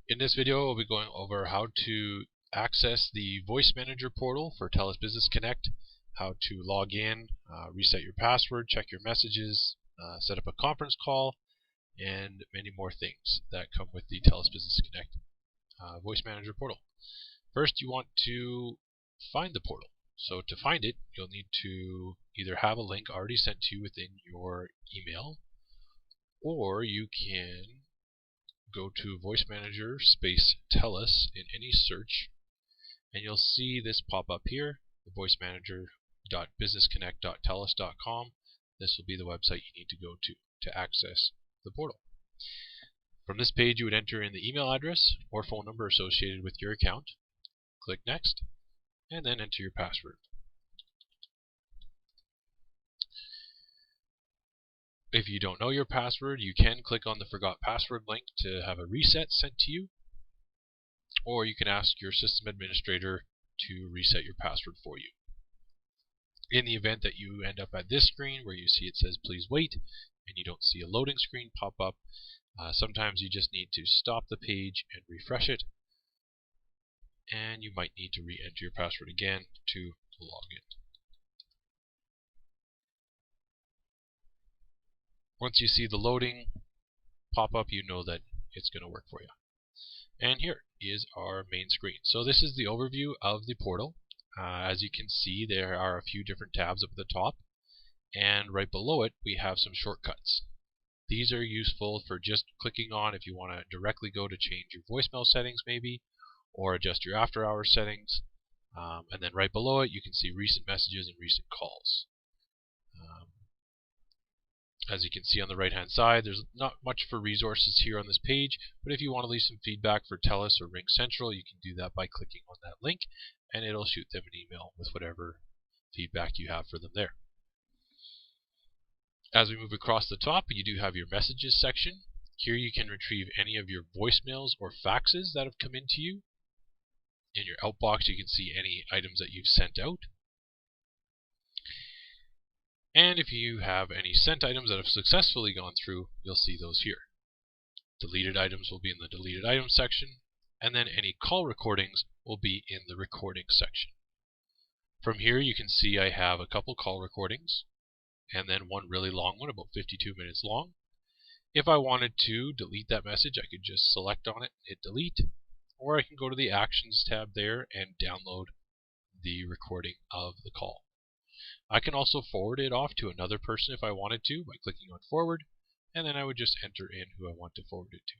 In this video, we'll be going over how to access the VoiceManager portal for TELUS Business Connect, how to log in, reset your password, check your messages, set up a conference call, and many more things that come with the TELUS Business Connect VoiceManager portal. First, you want to find the portal. So to find it, you'll need to either have a link already sent to you within your email, or you can go to VoiceManager space TELUS in any search, and you'll see this pop up here, the voicemanager.businessconnect.telus.com. This will be the website you need to go to access the portal. From this page, you would enter in the email address or phone number associated with your account. Click Next, and then enter your password. If you don't know your password, you can click on the Forgot Password link to have a reset sent to you, or you can ask your system administrator to reset your password for you. In the event that you end up at this screen where you see it says please wait and you don't see a loading screen pop up, sometimes you just need to stop the page and refresh it, and you might need to re-enter your password again to log in. Once you see the loading pop up, you know that it's going to work for you. And here is our main screen. So this is the overview of the portal. As you can see, there are a few different tabs up at the top, and right below it we have some shortcuts. These are useful for just clicking on if you want to directly go to change your voicemail settings maybe, or adjust your after hours settings. And then right below it you can see recent messages and recent calls. As you can see on the right hand side, there's not much for resources here on this page, but if you want to leave some feedback for TELUS or Ring Central, you can do that by clicking on that link, and it'll shoot them an email with whatever feedback you have for them there. As we move across the top, you do have your messages section. Here you can retrieve any of your voicemails or faxes that have come into you. In your outbox, you can see any items that you've sent out. And if you have any sent items that have successfully gone through, you'll see those here. Deleted items will be in the deleted items section, and then any call recordings will be in the recordings section. From here you can see I have a couple call recordings, and then one really long one, about 52 minutes long. If I wanted to delete that message, I could just select on it, hit delete, or I can go to the Actions tab there and download the recording of the call. I can also forward it off to another person if I wanted to by clicking on forward, and then I would just enter in who I want to forward it to.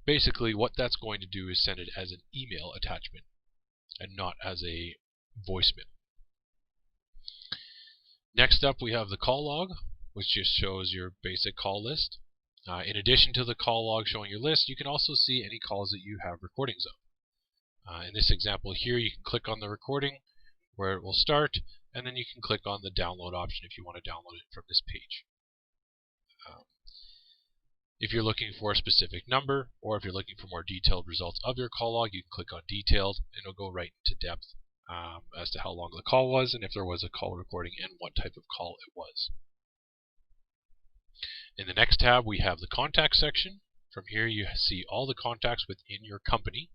Basically, what that's going to do is send it as an email attachment and not as a voicemail. Next up, we have the call log, which just shows your basic call list. In addition to the call log showing your list, you can also see any calls that you have recordings of. In this example here, you can click on the recording where it will start, and then you can click on the download option if you want to download it from this page. If you're looking for a specific number, or if you're looking for more detailed results of your call log, you can click on detailed, and it'll go right into depth as to how long the call was, and if there was a call recording, and what type of call it was. In the next tab, we have the contact section. From here you see all the contacts within your company.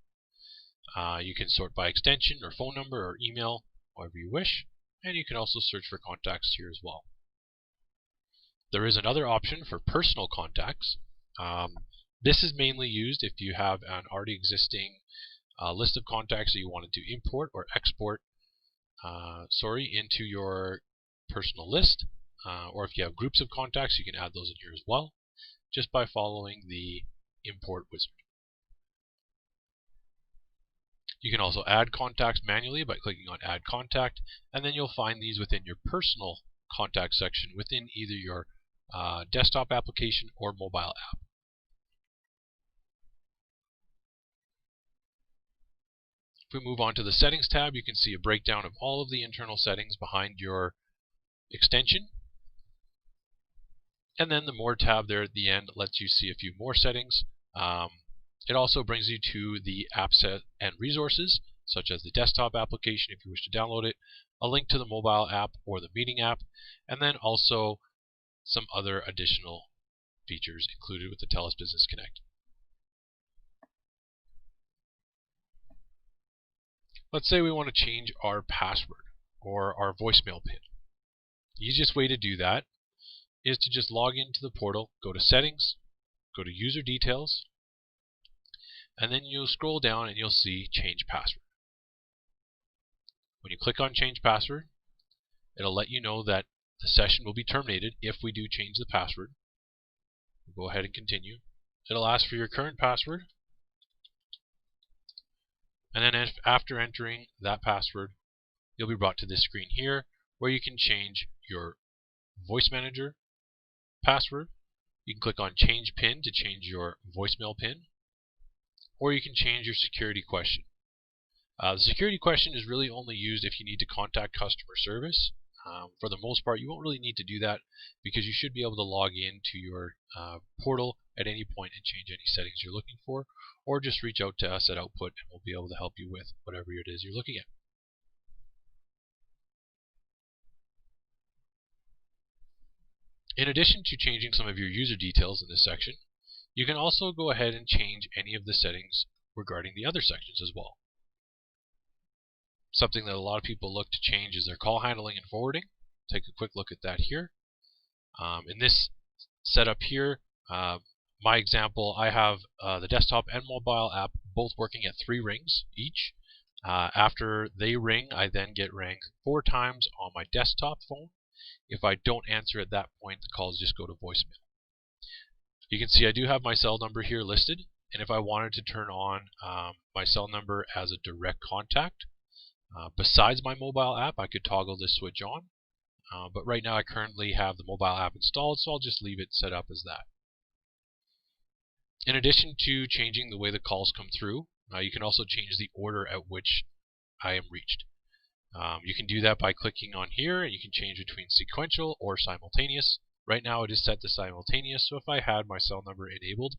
You can sort by extension or phone number or email, however you wish, and you can also search for contacts here as well. There is another option for personal contacts. This is mainly used if you have an already existing list of contacts that you wanted to import or export into your personal list, or if you have groups of contacts, you can add those in here as well, just by following the import wizard. You can also add contacts manually by clicking on Add Contact, and then you'll find these within your personal contact section within either your desktop application or mobile app. If we move on to the Settings tab, you can see a breakdown of all of the internal settings behind your extension. And then the More tab there at the end lets you see a few more settings. It also brings you to the app set and resources, such as the desktop application if you wish to download it, a link to the mobile app or the meeting app, and then also some other additional features included with the TELUS Business Connect. Let's say we want to change our password or our voicemail pin. The easiest way to do that is to just log into the portal, go to Settings, go to User Details, and then you'll scroll down and you'll see Change Password. When you click on Change Password, it'll let you know that the session will be terminated if we do change the password. We'll go ahead and continue. It'll ask for your current password, and then after entering that password, you'll be brought to this screen here where you can change your VoiceManager password. You can click on Change PIN to change your voicemail PIN, or you can change your security question. The security question is really only used if you need to contact customer service. For the most part, you won't really need to do that because you should be able to log into your portal at any point and change any settings you're looking for, or just reach out to us at Output and we'll be able to help you with whatever it is you're looking at. In addition to changing some of your user details in this section, you can also go ahead and change any of the settings regarding the other sections as well. Something that a lot of people look to change is their call handling and forwarding. Take a quick look at that here. In this setup here, my example, I have the desktop and mobile app both working at 3 rings each. After they ring, I then get rang 4 times on my desktop phone. If I don't answer at that point, the calls just go to voicemail. You can see I do have my cell number here listed, and if I wanted to turn on my cell number as a direct contact, besides my mobile app, I could toggle this switch on. But right now I currently have the mobile app installed, so I'll just leave it set up as that. In addition to changing the way the calls come through, you can also change the order at which I am reached. You can do that by clicking on here, and you can change between sequential or simultaneous. Right now it is set to simultaneous, so if I had my cell number enabled,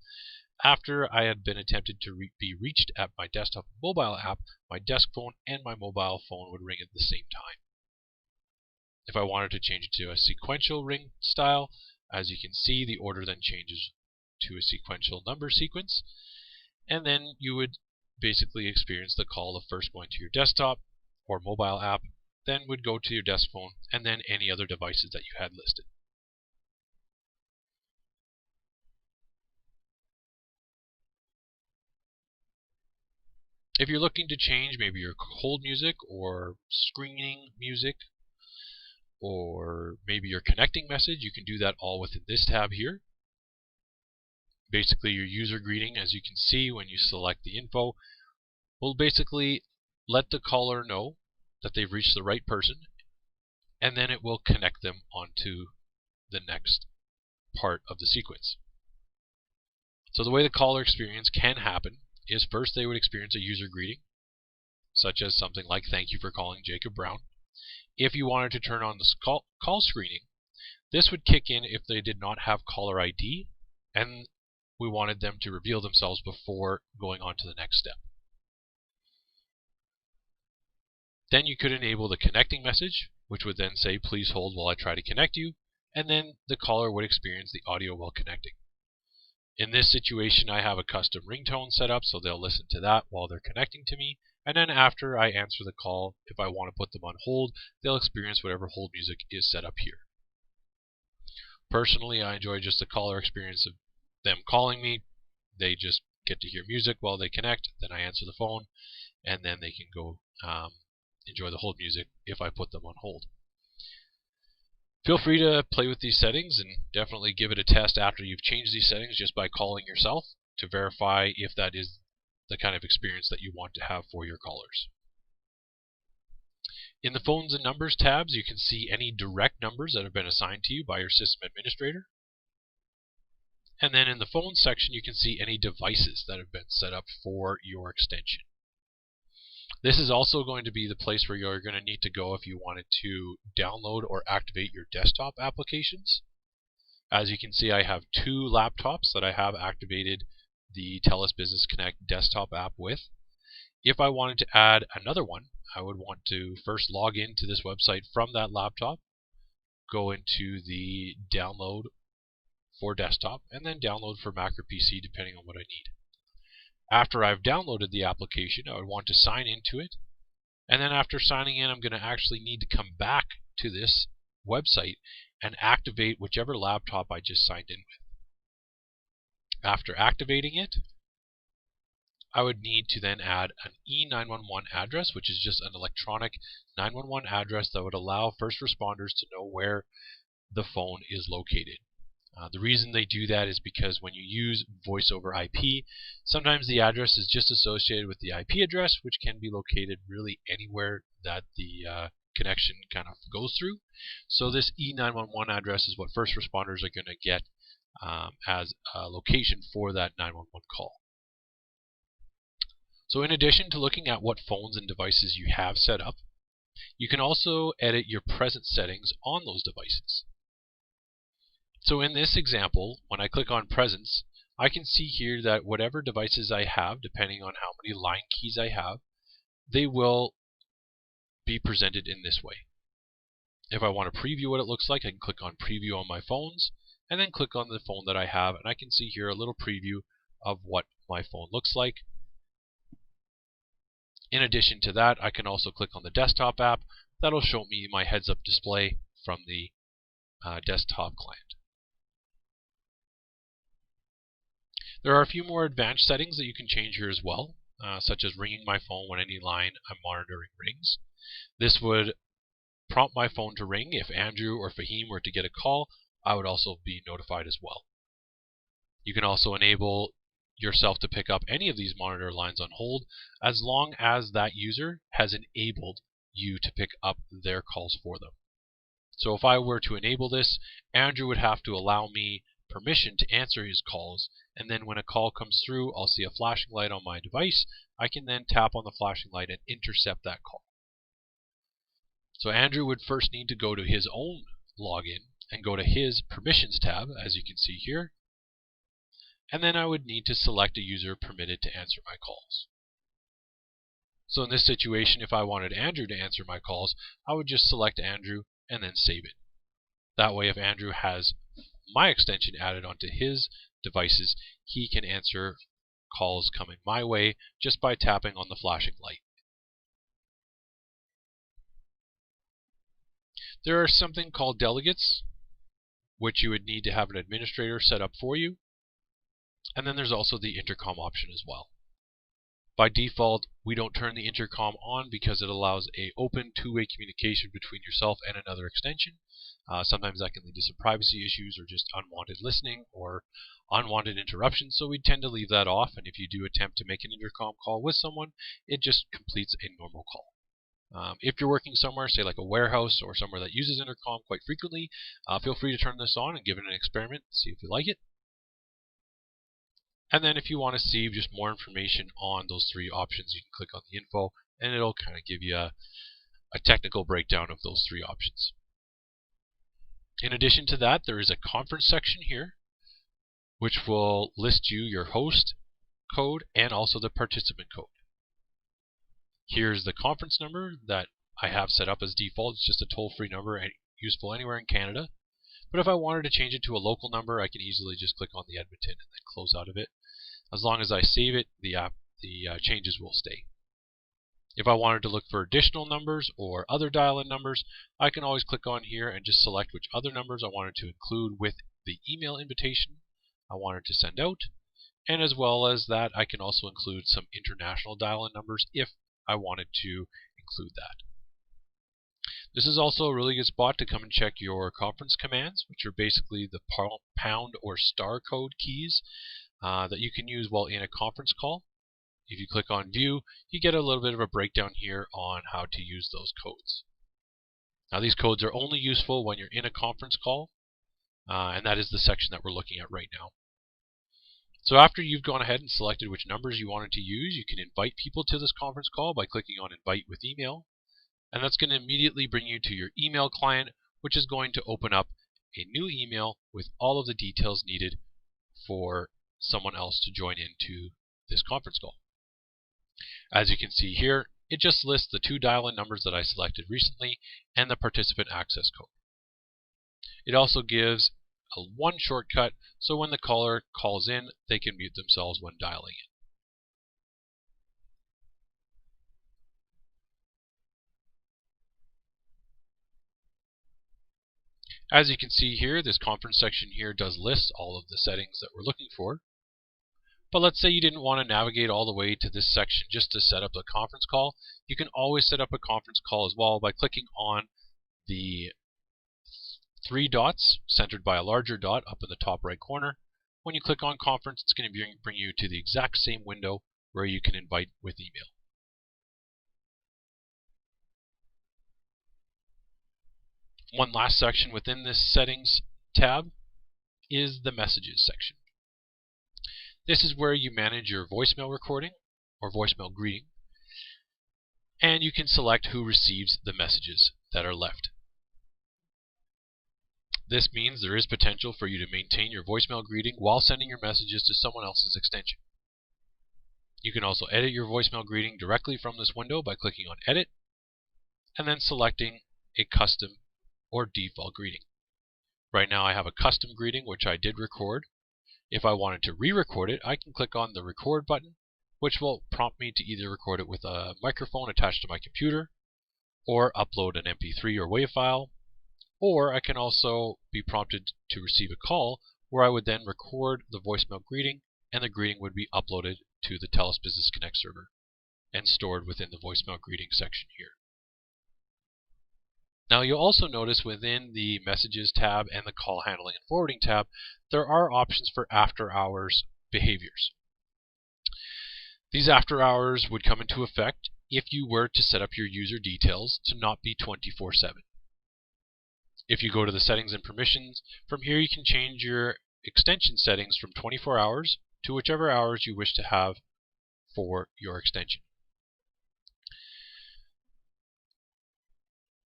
after I had been attempted to be reached at my desktop mobile app, my desk phone and my mobile phone would ring at the same time. If I wanted to change it to a sequential ring style, as you can see, the order then changes to a sequential number sequence, and then you would basically experience the call of first going to your desktop or mobile app, then would go to your desk phone, and then any other devices that you had listed. If you're looking to change maybe your hold music or screening music, or maybe your connecting message, you can do that all within this tab here. Basically, your user greeting, as you can see when you select the info, will basically let the caller know that they've reached the right person, and then it will connect them onto the next part of the sequence. So the way the caller experience can happen is first they would experience a user greeting, such as something like "Thank you for calling Jacob Brown." If you wanted to turn on the call screening, this would kick in if they did not have caller ID and we wanted them to reveal themselves before going on to the next step. Then you could enable the connecting message, which would then say, "Please hold while I try to connect you," and then the caller would experience the audio while connecting. In this situation, I have a custom ringtone set up, so they'll listen to that while they're connecting to me, and then after I answer the call, if I want to put them on hold, they'll experience whatever hold music is set up here. Personally, I enjoy just the caller experience of them calling me. They just get to hear music while they connect, then I answer the phone, and then they can go enjoy the hold music if I put them on hold. Feel free to play with these settings and definitely give it a test after you've changed these settings just by calling yourself to verify if that is the kind of experience that you want to have for your callers. In the Phones and Numbers tabs, you can see any direct numbers that have been assigned to you by your system administrator. And then in the Phones section, you can see any devices that have been set up for your extension. This is also going to be the place where you're going to need to go if you wanted to download or activate your desktop applications. As you can see, I have 2 laptops that I have activated the TELUS Business Connect desktop app with. If I wanted to add another one, I would want to first log into this website from that laptop, go into the download for desktop, and then download for Mac or PC depending on what I need. After I've downloaded the application, I would want to sign into it And then after signing in, I'm going to actually need to come back to this website and activate whichever laptop I just signed in with. After activating it, I would need to then add an E911 address, which is just an electronic 911 address that would allow first responders to know where the phone is located. The reason they do that is because when you use voice over IP, sometimes the address is just associated with the IP address, which can be located really anywhere that the connection kind of goes through. So this E911 address is what first responders are going to get as a location for that 911 call. So in addition to looking at what phones and devices you have set up, you can also edit your presence settings on those devices. So in this example, when I click on presence, I can see here that whatever devices I have, depending on how many line keys I have, they will be presented in this way. If I want to preview what it looks like, I can click on preview on my phones, and then click on the phone that I have, and I can see here a little preview of what my phone looks like. In addition to that, I can also click on the desktop app. That'll show me my heads-up display from the desktop client. There are a few more advanced settings that you can change here as well, such as ringing my phone when any line I'm monitoring rings. This would prompt my phone to ring. If Andrew or Fahim were to get a call, I would also be notified as well. You can also enable yourself to pick up any of these monitor lines on hold as long as that user has enabled you to pick up their calls for them. So if I were to enable this, Andrew would have to allow me permission to answer his calls, and then when a call comes through, I'll see a flashing light on my device. I can then tap on the flashing light and intercept that call. So Andrew would first need to go to his own login and go to his permissions tab, as you can see here. And then I would need to select a user permitted to answer my calls. So in this situation, if I wanted Andrew to answer my calls, I would just select Andrew and then save it. That way, if Andrew has my extension added onto his devices, he can answer calls coming my way just by tapping on the flashing light. There are something called delegates, which you would need to have an administrator set up for you. And then there's also the intercom option as well. By default, we don't turn the intercom on because it allows an open two-way communication between yourself and another extension. Sometimes that can lead to some privacy issues or just unwanted listening or unwanted interruptions, so we tend to leave that off. And if you do attempt to make an intercom call with someone, it just completes a normal call. If you're working somewhere, say like a warehouse or somewhere that uses intercom quite frequently, feel free to turn this on and give it an experiment, see if you like it. And then if you want to see just more information on those three options, you can click on the info and it'll kind of give you a technical breakdown of those three options. In addition to that, there is a conference section here, which will list you your host code and also the participant code. Here's the conference number that I have set up as default. It's just a toll-free number and useful anywhere in Canada. But if I wanted to change it to a local number, I can easily just click on the Edmonton and then close out of it. As long as I save it, the changes will stay. If I wanted to look for additional numbers or other dial-in numbers, I can always click on here and just select which other numbers I wanted to include with the email invitation I wanted to send out. And as well as that, I can also include some international dial-in numbers if I wanted to include that. This is also a really good spot to come and check your conference commands, which are basically the pound or star code keys that you can use while in a conference call. If you click on View, you get a little bit of a breakdown here on how to use those codes. Now these codes are only useful when you're in a conference call, and that is the section that we're looking at right now. So after you've gone ahead and selected which numbers you wanted to use, you can invite people to this conference call by clicking on Invite with Email. And that's going to immediately bring you to your email client, which is going to open up a new email with all of the details needed for someone else to join into this conference call. As you can see here, it just lists the two dial-in numbers that I selected recently and the participant access code. It also gives one shortcut, so when the caller calls in, they can mute themselves when dialing in. As you can see here, this conference section here does list all of the settings that we're looking for. But let's say you didn't want to navigate all the way to this section just to set up the conference call. You can always set up a conference call as well by clicking on the three dots centered by a larger dot up in the top right corner. When you click on conference, it's going to bring you to the exact same window where you can invite with email. One last section within this settings tab is the messages section. This is where you manage your voicemail recording or voicemail greeting, and you can select who receives the messages that are left. This means there is potential for you to maintain your voicemail greeting while sending your messages to someone else's extension. You can also edit your voicemail greeting directly from this window by clicking on Edit and then selecting a custom or default greeting. Right now I have a custom greeting which I did record. If I wanted to re-record it, I can click on the record button, which will prompt me to either record it with a microphone attached to my computer or upload an MP3 or WAV file, or I can also be prompted to receive a call where I would then record the voicemail greeting and the greeting would be uploaded to the TELUS Business Connect server and stored within the voicemail greeting section here. Now you'll also notice within the Messages tab and the Call Handling and Forwarding tab, there are options for after-hours behaviors. These after-hours would come into effect if you were to set up your user details to not be 24/7. If you go to the Settings and Permissions, from here you can change your extension settings from 24 hours to whichever hours you wish to have for your extension.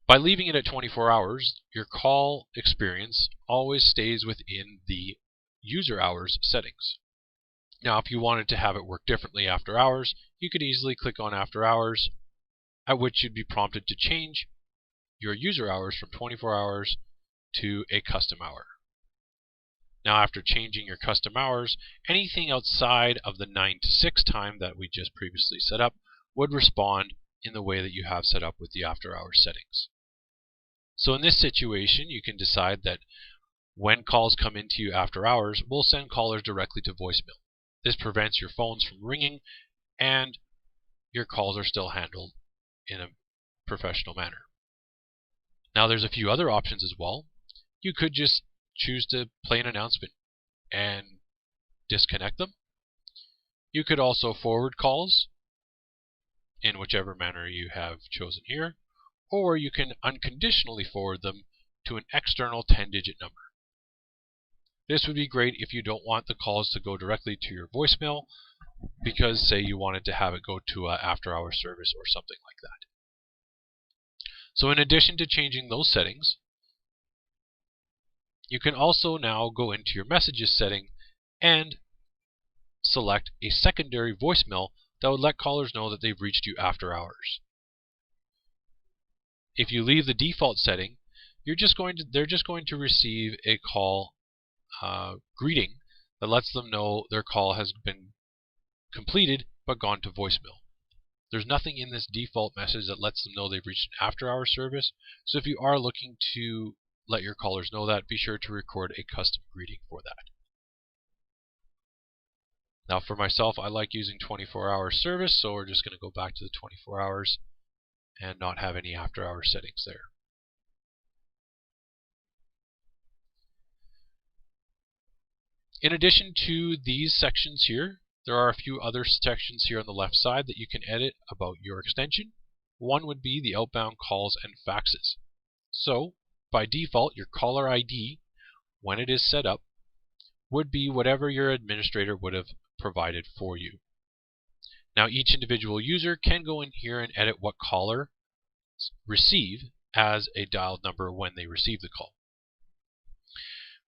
By leaving it at 24 hours, your call experience always stays within the user hours settings. Now, if you wanted to have it work differently after hours, you could easily click on After Hours, at which you'd be prompted to change your user hours from 24 hours to a custom hour. Now, after changing your custom hours, anything outside of the 9 to 6 time that we just previously set up would respond in the way that you have set up with the after hours settings. So in this situation, you can decide that when calls come into you after hours, we'll send callers directly to voicemail. This prevents your phones from ringing and your calls are still handled in a professional manner. Now there's a few other options as well. You could just choose to play an announcement and disconnect them. You could also forward calls in whichever manner you have chosen here, or you can unconditionally forward them to an external 10-digit number. This would be great if you don't want the calls to go directly to your voicemail because, say, you wanted to have it go to an after-hour service or something like that. So in addition to changing those settings, you can also now go into your messages setting and select a secondary voicemail that would let callers know that they've reached you after hours. If you leave the default setting, they're just going to receive a call greeting that lets them know their call has been completed but gone to voicemail. There's nothing in this default message that lets them know they've reached an after-hour service, so if you are looking to let your callers know that, be sure to record a custom greeting for that. Now for myself, I like using 24-hour service, so we're just going to go back to the 24 hours and not have any after-hour settings there. In addition to these sections here, there are a few other sections here on the left side that you can edit about your extension. One would be the outbound calls and faxes. So, by default, your caller ID, when it is set up, would be whatever your administrator would have provided for you. Now, each individual user can go in here and edit what caller receive as a dialed number when they receive the call.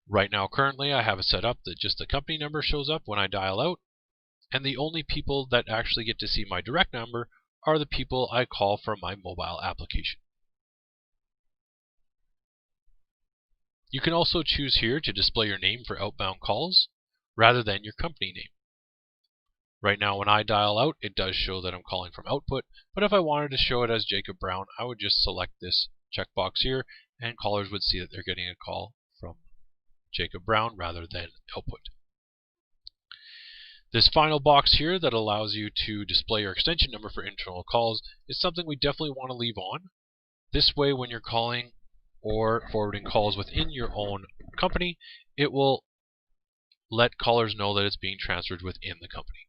Right now, currently, I have it set up that just the company number shows up when I dial out, and the only people that actually get to see my direct number are the people I call from my mobile application. You can also choose here to display your name for outbound calls rather than your company name. Right now, when I dial out, it does show that I'm calling from Output, but if I wanted to show it as Jacob Brown, I would just select this checkbox here and callers would see that they're getting a call from Jacob Brown rather than output. This final box here that allows you to display your extension number for internal calls is something we definitely want to leave on. This way, when you're calling or forwarding calls within your own company, it will let callers know that it's being transferred within the company.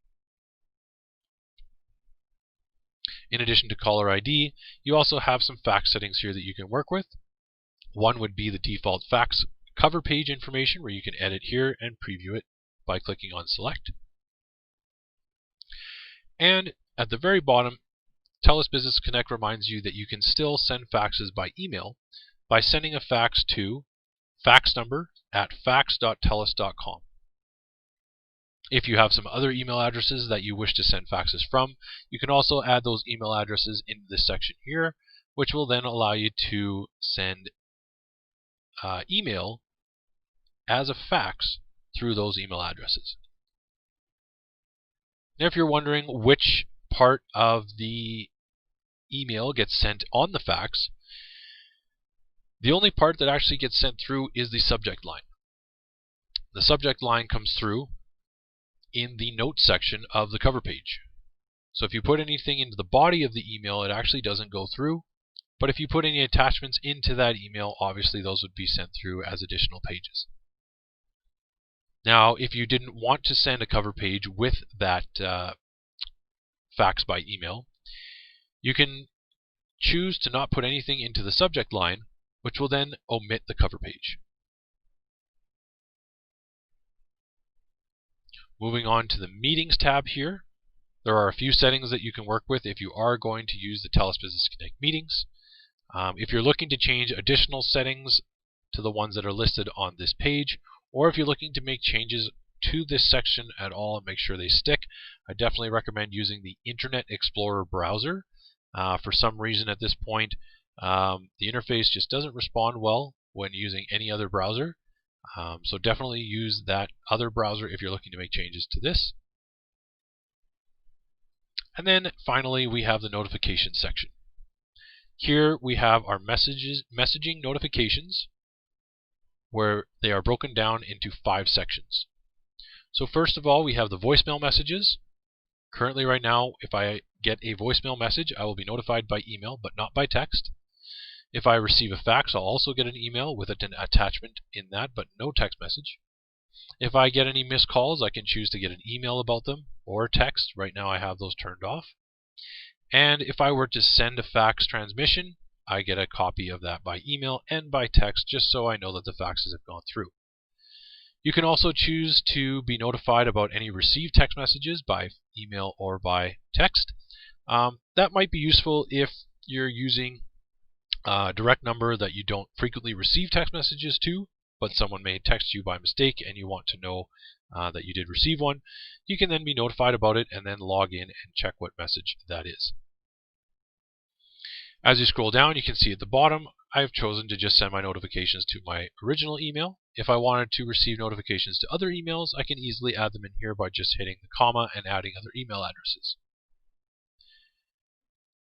In addition to caller ID, you also have some fax settings here that you can work with. One would be the default fax cover page information, where you can edit here and preview it by clicking on Select. And at the very bottom, TELUS Business Connect reminds you that you can still send faxes by email by sending a fax to fax number at fax.telus.com. If you have some other email addresses that you wish to send faxes from, you can also add those email addresses into this section here, which will then allow you to send email as a fax through those email addresses. Now, if you're wondering which part of the email gets sent on the fax, the only part that actually gets sent through is the subject line. The subject line comes through in the notes section of the cover page. So if you put anything into the body of the email, it actually doesn't go through. But if you put any attachments into that email, obviously those would be sent through as additional pages. Now, if you didn't want to send a cover page with that fax by email, you can choose to not put anything into the subject line, which will then omit the cover page. Moving on to the Meetings tab here, there are a few settings that you can work with if you are going to use the TELUS Business Connect meetings. If you're looking to change additional settings to the ones that are listed on this page, or if you're looking to make changes to this section at all and make sure they stick, I definitely recommend using the Internet Explorer browser. For some reason at this point, the interface just doesn't respond well when using any other browser. So definitely use that other browser if you're looking to make changes to this. And then finally, we have the notifications section. Here we have our messaging notifications, where they are broken down into 5 sections. So first of all, we have the voicemail messages. Currently right now, if I get a voicemail message, I will be notified by email, but not by text. If I receive a fax, I'll also get an email with an attachment in that, but no text message. If I get any missed calls, I can choose to get an email about them or text. Right now I have those turned off. And if I were to send a fax transmission, I get a copy of that by email and by text, just so I know that the faxes have gone through. You can also choose to be notified about any received text messages by email or by text. That might be useful if you're using a direct number that you don't frequently receive text messages to, but someone may text you by mistake and you want to know that you did receive one. You can then be notified about it and then log in and check what message that is. As you scroll down, you can see at the bottom, I've chosen to just send my notifications to my original email. If I wanted to receive notifications to other emails, I can easily add them in here by just hitting the comma and adding other email addresses.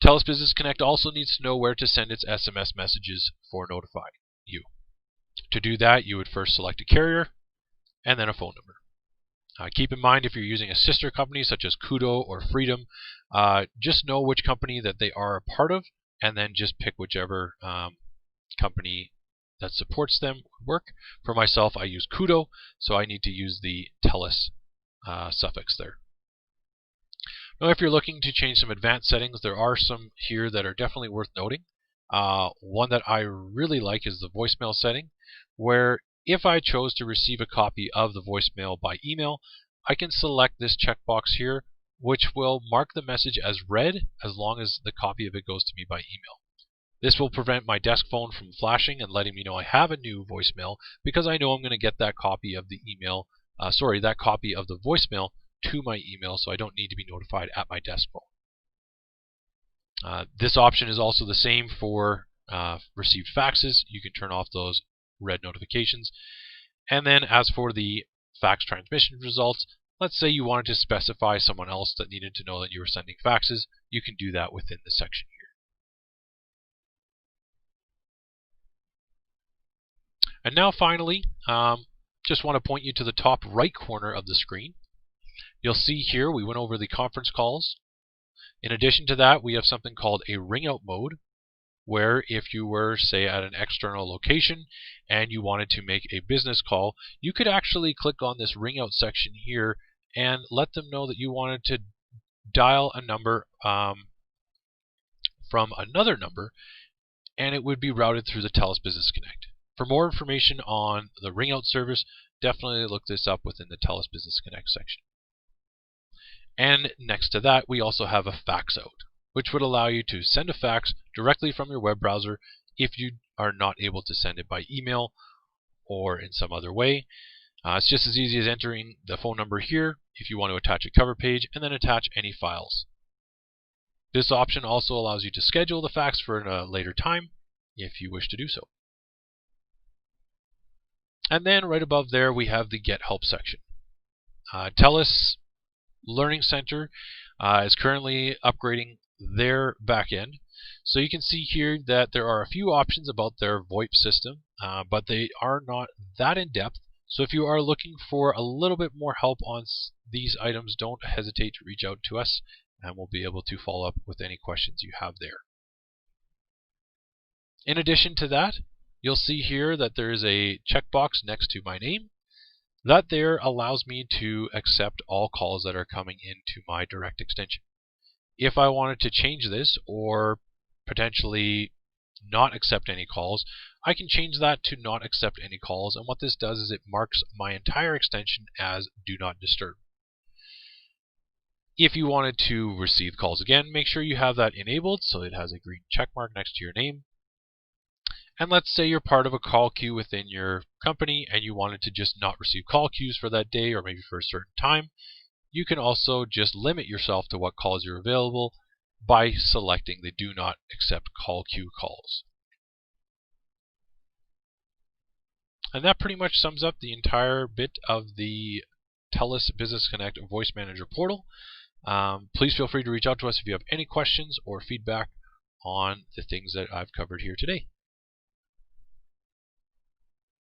TELUS Business Connect also needs to know where to send its SMS messages for notifying you. To do that, you would first select a carrier and then a phone number. Keep in mind, if you're using a sister company such as Kudo or Freedom, just know which company that they are a part of, and then just pick whichever company that supports them would work. For myself, I use Kudo, so I need to use the TELUS suffix there. Now, if you're looking to change some advanced settings, there are some here that are definitely worth noting. One that I really like is the voicemail setting, where if I chose to receive a copy of the voicemail by email, I can select this checkbox here, which will mark the message as read as long as the copy of it goes to me by email. This will prevent my desk phone from flashing and letting me know I have a new voicemail, because I know I'm going to get that copy of the that copy of the voicemail to my email, so I don't need to be notified at my desk phone. This option is also the same for received faxes. You can turn off those red notifications. And then as for the fax transmission results, let's say you wanted to specify someone else that needed to know that you were sending faxes, you can do that within this section here. And now finally, just want to point you to the top right corner of the screen. You'll see here we went over the conference calls. In addition to that, we have something called a ring out mode, where if you were, say, at an external location and you wanted to make a business call, you could actually click on this ring out section here and let them know that you wanted to dial a number from another number, and it would be routed through the TELUS Business Connect. For more information on the ring out service, definitely look this up within the TELUS Business Connect section. And next to that, we also have a fax out, which would allow you to send a fax directly from your web browser if you are not able to send it by email or in some other way. It's just as easy as entering the phone number here if you want to attach a cover page and then attach any files. This option also allows you to schedule the fax for a later time if you wish to do so. And then right above there we have the Get Help section. TELUS Learning Center is currently upgrading their backend. So you can see here that there are a few options about their VoIP system, but they are not that in-depth. So if you are looking for a little bit more help on these items, don't hesitate to reach out to us and we'll be able to follow up with any questions you have there. In addition to that, you'll see here that there is a checkbox next to my name. That there allows me to accept all calls that are coming into my direct extension. If I wanted to change this or potentially not accept any calls, I can change that to not accept any calls, and what this does is it marks my entire extension as do not disturb. If you wanted to receive calls again, make sure you have that enabled so it has a green check mark next to your name. And let's say you're part of a call queue within your company and you wanted to just not receive call queues for that day or maybe for a certain time. You can also just limit yourself to what calls are available by selecting the do not accept call queue calls. And that pretty much sums up the entire bit of the TELUS Business Connect VoiceManager portal. Please feel free to reach out to us if you have any questions or feedback on the things that I've covered here today.